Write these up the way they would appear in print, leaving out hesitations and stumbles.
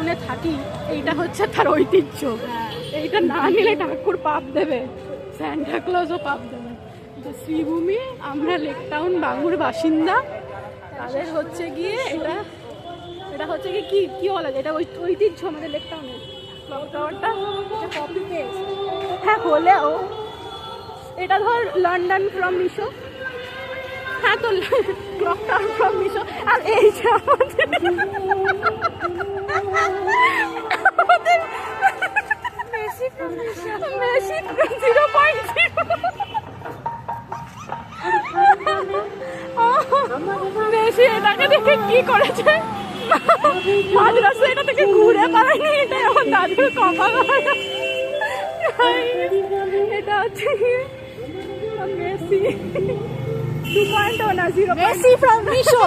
টাউনে থাকি, এইটা হচ্ছে তার ঐতিহ্য। এইটা না নিলে ঠাকুর পাপ দেবে, স্যান্টা ক্লজও পাপ দেবে। তো শ্রীভূমি, আমরা লেক টাউন বাঙুর বাসিন্দা, তাদের হচ্ছে গিয়ে এটা এটা হচ্ছে কি কি কি বলা যায়, এটা ঐতিহ্য আমাদের লেক টাউনের ক্লক টাওয়ারটা। এটা কপি পেস্ট, হ্যাঁ হলেও এটা ধর লন্ডন ফ্রম মিশো, হ্যাঁ তো ক্লক টাওয়ার ফ্রম মিশো। আর এই যে আমাদের মেসি 0.0 মেসি এটাকে দেখে কি করেছে, মাদ্রাসা এটা থেকে ঘুরে পারেনি, এটা আমার দাদুর কপাল। এটা হচ্ছে মেসি 2.0 না 0, মেসি ফ্রম মিশো।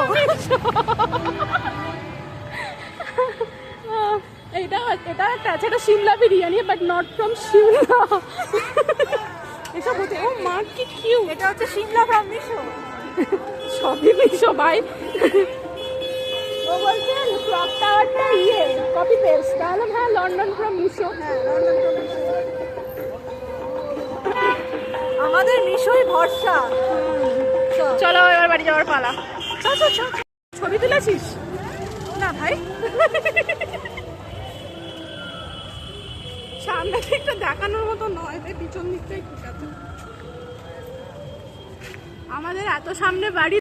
এটা এটা একটা আছে, এটা Shimla biryani, but not from Shimla. এসব হতে, ও মা কি কিউ, এটা হচ্ছে সিমলা ফ্রম মিশো। সবই মিশো ভাই। ও বলছে ক্লক টাওয়ারটা ইয়ে কপি পেস্ট, তাহলে হ্যাঁ লন্ডন ফ্রম মিশো। হ্যাঁ, লন্ডন ফ্রম মিশো। আমাদের মিশোই ভরসা। চলো এবার বাড়ি যাওয়ার পালা। ছবি তুলেছিস না ভাই, সামনে দিকটা দেখানোর মতো নয়, তাই পিছন দিকটাই ঠিক আছে। আমাদের এত সামনে বাড়ি।